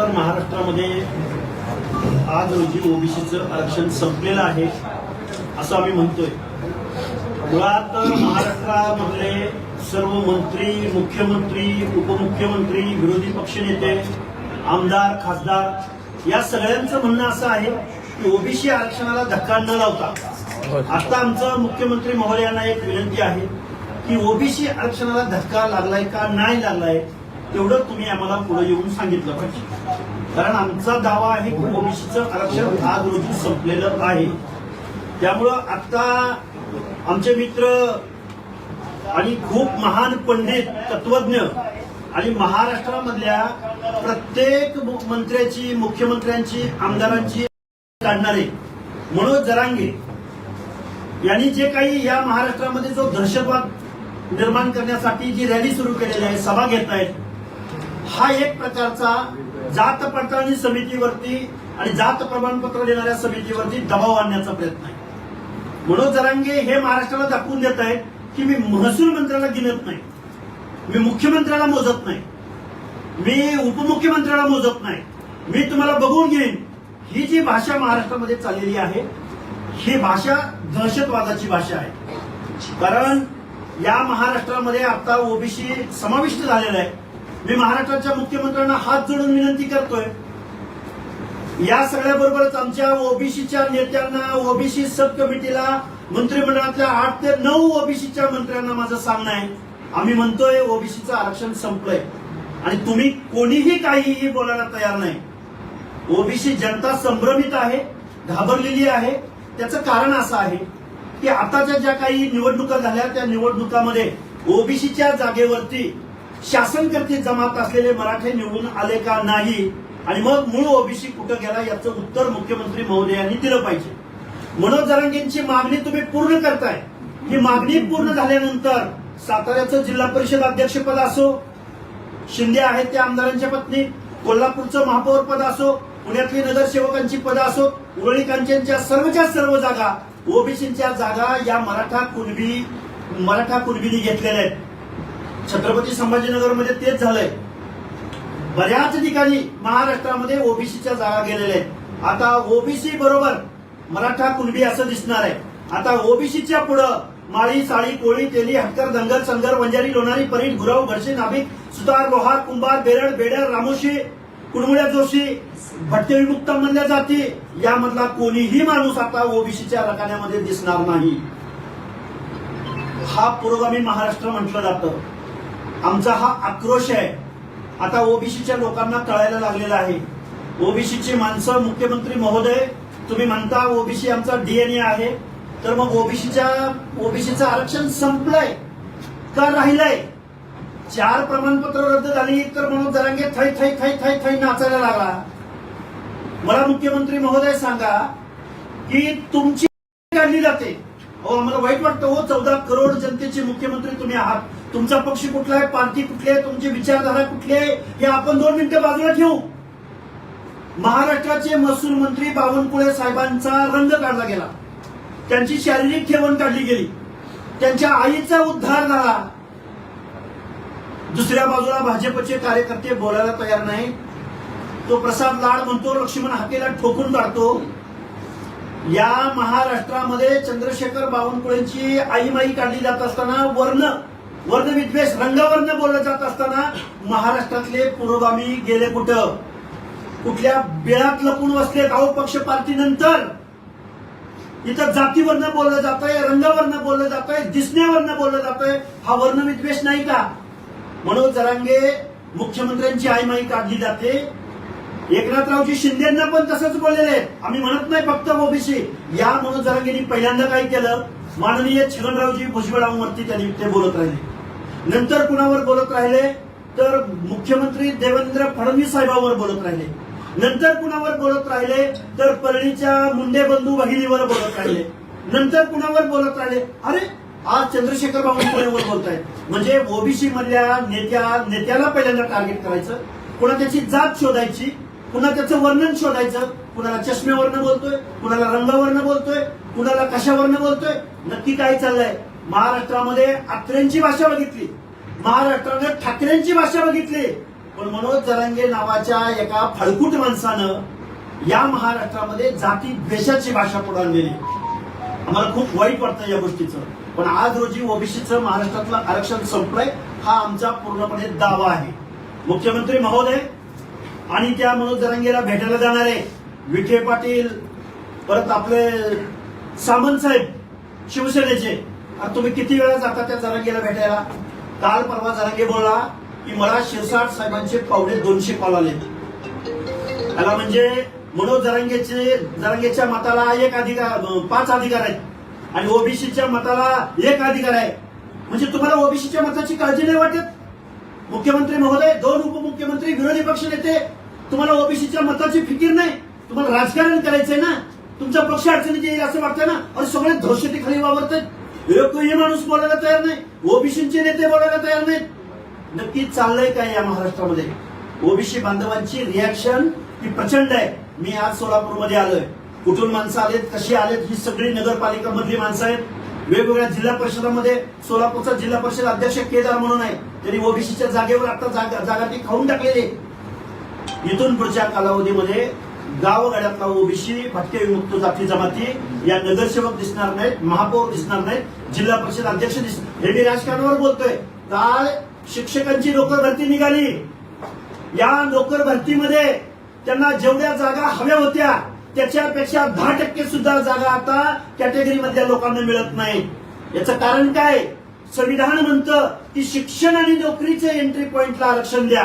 तर महाराष्ट्रामध्ये आज रोजी ओबीसीचं आरक्षण संपलेलं आहे असं आम्ही म्हणतोय। मुळात महाराष्ट्रामधले सर्व मंत्री, मुख्यमंत्री, उपमुख्यमंत्री, विरोधी पक्षनेते, आमदार, खासदार या सगळ्यांचं म्हणणं असं आहे की ओबीसी आरक्षणाला धक्का न लावता आता आमचं मुख्यमंत्री महोदयांना एक विनंती आहे की ओबीसी आरक्षणाला धक्का लागलाय का नाही लागलाय तेवढं तुम्ही आम्हाला पुढे येऊन सांगितलं पाहिजे। कारण आमचा दावा आहे की ओबीसीचं आरक्षण आज रोजी संपलेलं आहे। त्यामुळं आता आमचे मित्र आणि खूप महान पंडित, तत्वज्ञ आणि महाराष्ट्रामधल्या प्रत्येक मंत्र्याची, मुख्यमंत्र्यांची, आमदारांची काढणारे मनोज जरांगे यांनी जे काही या महाराष्ट्रामध्ये जो दहशतवाद निर्माण करण्यासाठी जी रॅली सुरू केलेली आहे, सभा घेत आहेत, हा एक प्रकारचा जात पडताळणी समितीवरती आणि जात प्रमाणपत्र देणाऱ्या समितीवरती दबाव आणण्याचा प्रयत्न आहे। मनोज जरांगे हे महाराष्ट्राला दाखवून देत आहेत की मी महसूल मंत्र्याला गिनत नाही, मी मुख्यमंत्र्याला मोजत नाही, मी उपमुख्यमंत्र्याला मोजत नाही, मी तुम्हाला बघून घेईन। ही जी भाषा महाराष्ट्रामध्ये चाललेली आहे ही भाषा दहशतवादाची भाषा आहे। कारण या महाराष्ट्रामध्ये आता ओबीसी समाविष्ट झालेला आहे। मी महाराष्ट्राच्या मुख्यमंत्र्यांना हात जोडून विनंती करतोय, या सगळ्याबरोबरच आमच्या ओबीसीच्या नेत्यांना, ओबीसी सब कमिटीला, मंत्रिमंडळातल्या 8 ते 9 ओबीसीच्या मंत्र्यांना माझं सांगणं आहे, आम्ही म्हणतोय ओबीसीचं आरक्षण संपलंय आणि तुम्ही कोणीही काहीही बोलायला तयार नाही। ओबीसी जनता संभ्रमित आहे, घाबरलेली आहे। त्याचं कारण असं आहे की आताच्या ज्या काही निवडणुका झाल्या त्या निवडणुकामध्ये ओबीसीच्या जागेवरती शासनकर्ते जमात असलेले मराठे निवडून आले का नाही आणि मग मूळ ओबीसी कुठं गेला याचं उत्तर मुख्यमंत्री महोदयांनी दिलं पाहिजे। मनोज जरांगेंची मागणी तुम्ही पूर्ण करताय, ही मागणी पूर्ण झाल्यानंतर साताऱ्याचं जिल्हा परिषद अध्यक्षपद असो, शिंदे आहेत त्या आमदारांच्या पत्नी, कोल्हापूरचं महापौर पद असो, पुण्यातली नगरसेवकांची पदं असो, उरळी कांचनच्या सर्वच्या सर्व जागा, ओबीसीच्या जागा या मराठा कुणबींनी घेतलेल्या आहेत। छत्रपती संभाजीनगरमध्ये तेच झालंय। बऱ्याच ठिकाणी महाराष्ट्रामध्ये ओबीसीच्या जागा गेलेल्या आहेत। आता ओबीसी बरोबर मराठा कुणबी असं दिसणार आहे। आता ओबीसीच्या पुढं माळी, साळी, कोळी, तेली, हटकर, धनगर, संगर, वंजारी, लोणारी, परीट, गुरव, घडशी, नाभिक, सुतार, लोहार, कुंभार, बेरड, बेडर, रामोशी, कुडमुळ्या, जोशी, भटके विमुक्त म्हणल्या जाती यामधला कोणीही माणूस आता ओबीसीच्या रकान्यामध्ये दिसणार नाही। हा पुरोगामी महाराष्ट्र म्हटलं जातं। आमचा हा आक्रोश आहे आता ओबीसीच्या लोकांना कळायला लागलेला आहे। ओबीसीची माणसं, मुख्यमंत्री महोदय तुम्ही म्हणता ओबीसी आमचा डीएनए आहे, तर मग ओबीसीचं आरक्षण संपलंय का राहिलंय? 4 प्रमाणपत्र रद्द झाली तर मनोज जरांगे थै थै थै थै थै नाचायला लागला। मला मुख्यमंत्री महोदय सांगा की तुमची काढली जाते। हो, आम्हाला वाईट वाटतं हो, 14 करोड जनतेचे मुख्यमंत्री तुम्ही आहात। तुमचा पक्ष कुठला आहे, पार्टी कुठली आहे, तुमची विचारधारा कुठली आहे हे आपण 2 मिनिटं बाजूला ठेवू। महाराष्ट्राचे महसूल मंत्री बावनकुळे साहेबांचा रंग काढला गेला, त्यांची शारीरिक ठेवण काढली गेली, त्यांच्या आईचा उद्धार झाला। दुसऱ्या बाजूला भाजपचे कार्यकर्ते बोलायला तयार नाही। तो प्रसाद लाड म्हणतो लक्ष्मण हाकेला ठोकून काढतो। या महाराष्ट्रामध्ये चंद्रशेखर बावनकुळेंची आईमाई काढली जात असताना, वर्णविद्वेष रंगावरनं बोललं जात असताना महाराष्ट्रातले पुरोगामी गेले कुठं? कुठल्या बेळात लपून बसले? गाव पक्ष पार्टी नंतर इथं जातीवरनं बोललं जातंय, रंगावरनं बोललं जातंय, दिसण्यावरनं बोललं जातंय। हा वर्णविद्वेष नाही का? मनोज जरांगे मुख्यमंत्र्यांची आईमाई काढली जाते। एकनाथरावजी शिंदेंना पण तसंच बोललेले आहेत। आम्ही म्हणत नाही फक्त ओबीसी। या मनोज जरांगेंनी पहिल्यांदा काय केलं, माननीय छगनरावजी भुजबळांवरती ते बोलत राहिले। नंतर कुणावर बोलत राहिले तर मुख्यमंत्री देवेंद्र फडणवीस साहेबांवर बोलत राहिले। नंतर कुणावर बोलत राहिले तर परळीच्या मुंडे बंधू भगिनीवर बोलत राहिले। नंतर कुणावर बोलत राहिले, अरे आज चंद्रशेखर बावनकुळेवर बोलतायत। म्हणजे ओबीसी मधल्या नेत्याला पहिल्यांदा टार्गेट करायचं, पुन्हा त्याची जात शोधायची, पुन्हा त्याचं वर्णन शोधायचं, कुणाला चष्म्यावरनं बोलतोय, कुणाला रंगावरनं बोलतोय, कुणाला कशावरनं बोलतोय। नक्की काय चाललंय? महाराष्ट्रामध्ये अत्रेंची भाषा बघितली, महाराष्ट्राने ठाकरेंची भाषा बघितली, पण मनोज जरांगे नावाच्या एका फळकूट माणसानं या महाराष्ट्रामध्ये जाती द्वेषाची भाषा पुढे आणलेली. आम्हाला खूप वाईट वाटतं या गोष्टीचं. पण आज रोजी ओबीसीचं महाराष्ट्रातलं आरक्षण संपलंय हा आमचा पूर्णपणे दावा आहे. मुख्यमंत्री महोदय आणि त्या मनोज जरांगेला भेटायला जाणारे विखे पाटील, परत आपले सामंत साहेब शिवसेनेचे, तुम्ही किती वेळा जाता त्या जरांगेला भेटायला? काल परवा जरांगे बोलला की मला शिरसाट साहेबांचे पावणे 200 कॉल आले. त्याला म्हणजे मनोज जरांगेच्या मताला 5 अधिकार आहेत आणि ओबीसीच्या मताला 1 अधिकार आहे. म्हणजे तुम्हाला ओबीसीच्या मताची काळजी नाही वाटत? मुख्यमंत्री महोदय, 2 उपमुख्यमंत्री, विरोधी पक्ष नेते, तुम्हाला ओबीसीच्या मताची फिकीर नाही? तुम्हाला राजकारण करायचंय ना? तुमचा पक्ष अडचणीत येईल असं वाटतं ना? आणि सगळे धोशेती वावरतात. एकही माणूस बोलायला तयार नाही, ओबीसीचे नेते बोलायला तयार नाहीत. नक्की चाललंय काय या महाराष्ट्रामध्ये? ओबीसी बांधवांची रिॲक्शन ही प्रचंड आहे. मी आज सोलापूरमध्ये आलोय. कुठून माणसं आलेत, कशी आलेत, ही सगळी नगरपालिका मधली माणसं आहेत. वेगवेगळ्या जिल्हा परिषदामध्ये सोलापूरचा जिल्हा परिषद अध्यक्ष केदार म्हणून आहे, त्यांनी ओबीसीच्या जागेवर आता जागा ती खाऊन टाकलेली. इथून पुढच्या कालावधीमध्ये गावगाड्यातला ओबीसी, भटके विमुक्त जाती जमाती या नगरसेवक दिसणार नाहीत, महापौर दिसणार नाहीत, जिल्हा परिषद अध्यक्ष दिसणार. हे मी राजकारणावर बोलतोय. काल शिक्षकांची नोकर भरती निघाली. या नोकर भरतीमध्ये त्यांना जेवढ्या जागा हव्या होत्या त्याच्यापेक्षा 10% सुद्धा जागा आता कॅटेगरी मधल्या लोकांना मिळत नाही. याचं कारण काय? संविधान म्हणतं की शिक्षण आणि नोकरीचे एंट्री पॉइंटला आरक्षण द्या.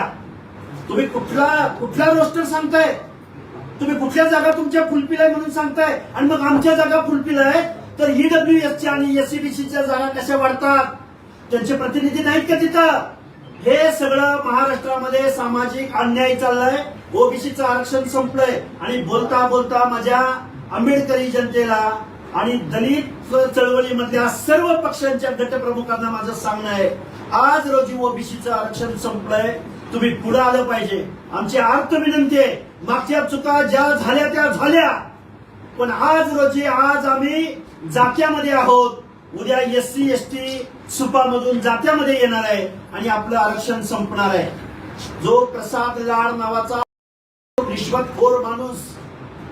तुम्ही कुठला रोस्टर सांगताय? तुम्ही कुठल्या जागा तुमच्या फुलफिल आहे म्हणून सांगताय आणि मग आमच्या जागा फुलफिल आहे तर ईडब्ल्यूएसच्या आणि एससीबीसीच्या जागा कशा वाढतात? त्यांचे प्रतिनिधी नाहीत का तिथं? हे सगळं महाराष्ट्रामध्ये सामाजिक अन्याय चाललाय. ओबीसीचं आरक्षण संपलंय आणि बोलता बोलता माझ्या आंबेडकरी जनतेला आणि दलित चळवळीमधल्या सर्व पक्षांच्या गटप्रमुखांना माझं सांगणं आहे, आज रोजी ओबीसीचं आरक्षण संपलंय, तुम्ही पुढे आलं पाहिजे. आमची आर्त विनंती आहे. मागच्या चुका ज्या झाल्या त्या झाल्या, पण आज रोजी आम्ही जात्यामध्ये आहोत. उद्या एससी एसटी सुपा मधून जात्यामध्ये येणार आहे आणि आपलं आरक्षण संपणार आहे. जो प्रसाद लाड नावाचा रिश्वतखोर माणूस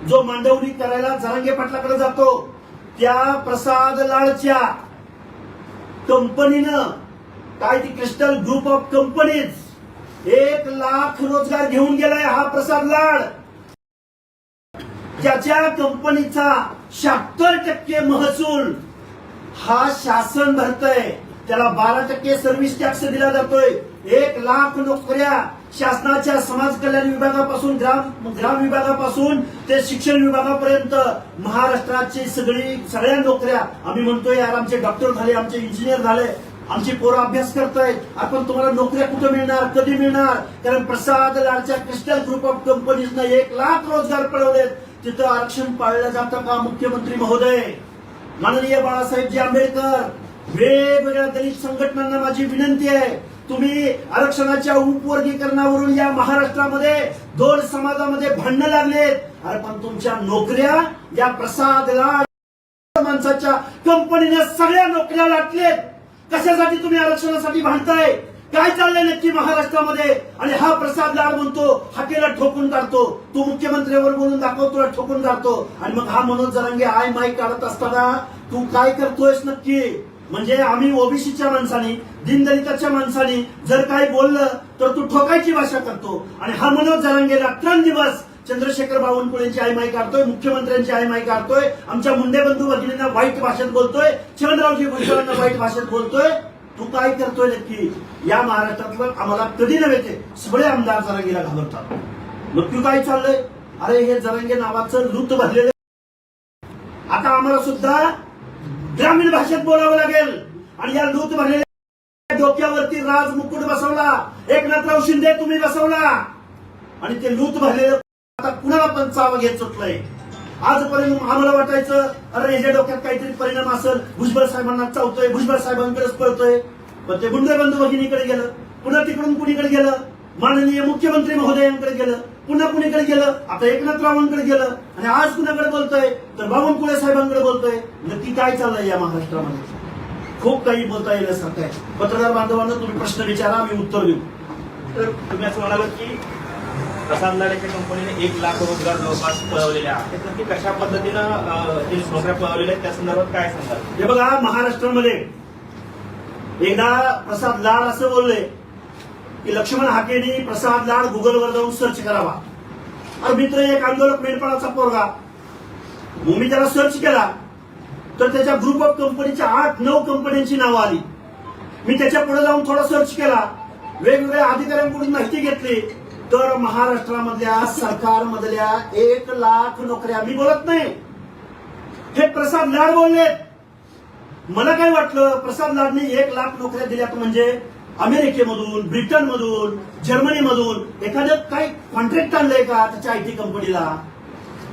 जो मांडवणी करायला जरांगे पाटलाकडे जातो, त्या प्रसाद लाडच्या कंपनीनं काय ती crystal group of companies 1 lakh रोजगार घेऊन गेलाय हा प्रसाद लाड. ज्याच्या कंपनीचा 76% महसूल हा शासन भरतय, त्याला 12% सर्व्हिस टॅक्स दिला जातोय. 1 लाख नोकऱ्या शासनाच्या समाज कल्याण विभागापासून ग्राम विभागापासून ते शिक्षण विभागापर्यंत महाराष्ट्राची सगळ्या नोकऱ्या. आम्ही म्हणतोय यार, आमचे डॉक्टर झाले, आमचे इंजिनियर झाले, आमची पोरं अभ्यास करतायत, आपण तुम्हाला नोकऱ्या कुठे मिळणार, कधी मिळणार? कारण प्रसाद लाडच्या क्रिस्टल ग्रुप ऑफ कंपनीजनं 1 लाख रोजगार पळवलेत. तिथं आरक्षण पाळलं जातं का? मुख्यमंत्री महोदय, माननीय बाळासाहेबजी आंबेडकर, वेगवेगळ्या दलित संघटनांना माझी विनंती आहे, तुम्ही आरक्षणाच्या उपवर्गीकरणावरून या महाराष्ट्रामध्ये 2 समाजामध्ये भांडणं लागलेत. अरे पण तुमच्या नोकऱ्या या प्रसाद लाड माणसाच्या कंपनीने सगळ्या नोकऱ्या लाटलेत. कशासाठी तुम्ही आरक्षणासाठी भांडताय? काय चाललंय नक्की महाराष्ट्रामध्ये? आणि हा प्रसाद लाड म्हणतो हाकेला ठोकून काढतो, तू मुख्यमंत्र्यावर बोलून दाखव, तुला ठोकून काढतो. आणि मग हा मनोज जरांगे आय माईक काढत असताना तू काय करतोयस नक्की? म्हणजे आम्ही ओबीसीच्या माणसानी, दीनदलिताच्या माणसानी जर काही बोललं तर तू ठोकायची भाषा करतो. आणि हा मनोज जरांगे रात्रंदिवस चंद्रशेखर बावनकुळेंची आयमाई काढतोय, मुख्यमंत्र्यांची आयमाई काढतोय, आमच्या मुंडे बंधू भगिनींना वाईट भाषेत बोलतोय, छगनरावजी भुजबळांना वाईट भाषेत बोलतोय. तू काय करतोय नक्की? या महाराष्ट्रातलं आम्हाला कधी नव्हे ते सगळे आमदार जरांगेला घाबरतात. नक्की काय चाललंय? अरे हे जरांगे नावाचं लूट भरलेलं. आता आम्हाला सुद्धा ग्रामीण भाषेत बोलावं लागेल. आणि या लूट भरलेल्या डोक्यावरती राज मुकुट बसवला, एकनाथराव शिंदे तुम्ही बसवला. आणि ते लूट भरलेलं आता कुणाला पण चावं घेत सुटलंय. आजपर्यंत आम्हाला वाटायचं अरे ह्याच्या डोक्यात काहीतरी परिणाम असेल, भुजबळ साहेबांना चावतोय, भुजबळ साहेबांकडेच पळतोय. पण ते मुंडे बंधू भगिनीकडे गेलं, पुन्हा तिकडून कुणीकडे गेलं, माननीय मुख्यमंत्री महोदयांकडे गेलं, पुन्हा कुणीकडे गेलं, आता एकनाथरावांकडे गेलं. आणि आज कुणाकडे बोलतोय तर बावनकुळे साहेबांकडे बोलतोय. नक्की काय चाललंय या महाराष्ट्रामध्ये? खूप काही बोलता येण्यासारखं आहे. पत्रकार बांधवांना तुम्ही प्रश्न विचारा, आम्ही उत्तर देऊ. तर तुम्ही असं म्हणाल की प्रसाद लाडेच्या कंपनीने 1 लाख रोजगार जवळपास पळवलेले आहेत, तर ते कशा पद्धतीनं ते नोकऱ्या पळवलेल्या आहेत त्या संदर्भात काय सांगाल? हे बघा, महाराष्ट्रामध्ये एकदा प्रसाद लाड असं बोलले की लक्ष्मण हाकेंनी प्रसाद लाड गुगलवर जाऊन सर्च करावा. अरे मित्र, एक आंदोलक मेंढपाळाचा पोरगा, मग मी त्याला सर्च केला तर त्याच्या ग्रुप ऑफ कंपनीच्या 8-9 कंपन्यांची नावं आली. मी त्याच्या पुढे जाऊन थोडा सर्च केला, वेगवेगळ्या अधिकाऱ्यांकडून माहिती घेतली, तर महाराष्ट्रामधल्या सरकारमधल्या 1 लाख नोकऱ्या, मी बोलत नाही, हे प्रसाद लाड बोलले. मला काय वाटलं, प्रसाद लाडने 1 लाख नोकऱ्या दिल्यात म्हणजे अमेरिकेमधून, ब्रिटनमधून, जर्मनीमधून एखादं काय कॉन्ट्रॅक्ट आणलंय का त्याच्या आयटी कंपनीला,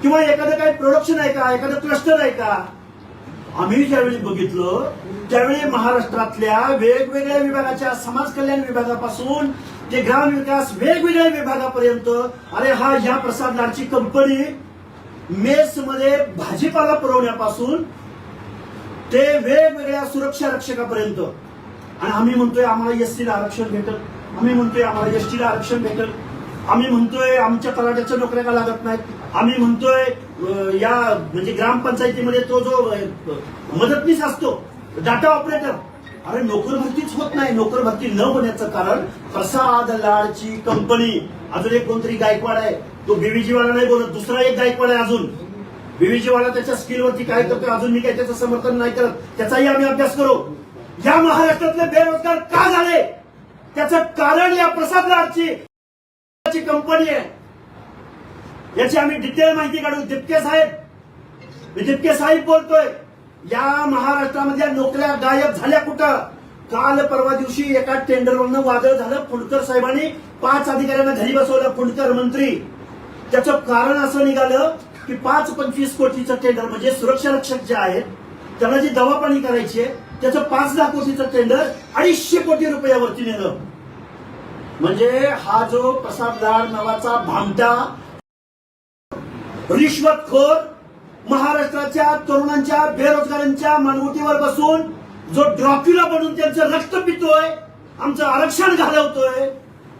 किंवा एखादं काही प्रोडक्शन आहे का, एखादं क्लस्टर आहे का. आम्ही ज्यावेळी बघितलं त्यावेळी महाराष्ट्रातल्या वेगवेगळ्या विभागाच्या, समाज कल्याण विभागापासून ते ग्रामविकास वेगवेगळ्या विभागापर्यंत, अरे हा या प्रसाद लाडची कंपनी मेसमध्ये भाजीपाला पुरवण्यापासून ते वेगवेगळ्या सुरक्षा रक्षकापर्यंत. आणि आम्ही म्हणतोय आम्हाला एसटीला आरक्षण भेटल, आम्ही म्हणतोय आम्हाला एसटीला आरक्षण भेटल, आम्ही म्हणतोय आमच्या तलाट्याच्या नोकऱ्या का लागत नाहीत, आम्ही म्हणतोय या म्हणजे ग्रामपंचायतीमध्ये तो जो मदतनीस असतो, डाटा ऑपरेटर, अरे नोकर भरतीच होत नाही. नोकर भरती न होण्याचं कारण प्रसाद लाडची कंपनी. अजून एक कोणतरी गायकवाड आहे, तो बीव्हीजीवाला नाही बोलत, दुसरा एक गायकवाड आहे अजून. बीव्हीजीवाला त्याच्या स्किलवरती काय करतो अजून मी काय त्याचं समर्थन नाही करत, त्याचाही आम्ही अभ्यास करू. या महाराष्ट्रातले बेरोजगार का झाले त्याचं कारण या प्रसाद लाडची कंपनी आहे. याची आम्ही डिटेल माहिती काढू. दिपके साहेब, मी दिपके साहेब बोलतोय, या महाराष्ट्रामधल्या नोकऱ्या गायब झाल्या कुठं? काल परवा दिवशी एका टेंडरवरनं वादळ झालं. फुंडकर साहेबांनी 5 अधिकाऱ्यांना घरी बसवलं, फुंडकर मंत्री. त्याचं कारण असं निघालं की 5-25 कोटीचं टेंडर, म्हणजे सुरक्षा रक्षक जे आहेत त्यांना जी दवापाणी करायची आहे त्याचं 5 लाख कोटीचं टेंडर 250 कोटी रुपयावरती नेलं. म्हणजे हा जो प्रसाद लाड नावाचा भामटा रिश्वतखोर महाराष्ट्राच्या तरुणांच्या, बेरोजगारांच्या मानगुटीवर बसून जो ड्रॉक्युला बनून त्यांचं रक्त पितोय, आमचं आरक्षण घालवतोय,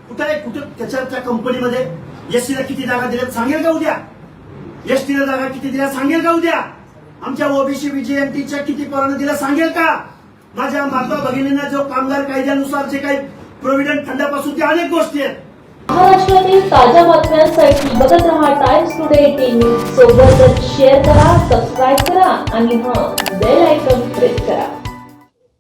कुठे आहे कुठे त्याच्या त्या कंपनीमध्ये एसटीला किती जागा दिल्यात सांगेल का उद्या? एसटीला जागा किती दिल्या सांगेल का उद्या? आमच्या ओबीसी व्हीजीएनटीच्या किती पोरांना दिल्या सांगेल का? माझ्या माता भगिनींना जो कामगार कायद्यानुसार जे काही प्रोव्हिडंट फंडापासून त्या अनेक गोष्टी आहेत. महाराष्ट्रातील ताज्या बातम्यांसाठी बघत रहा टाइम्स टुडे 18 न्यूज. सोबतच शेअर करा, सबस्क्राईब करा आणि बेल आयकॉन प्रेस करा.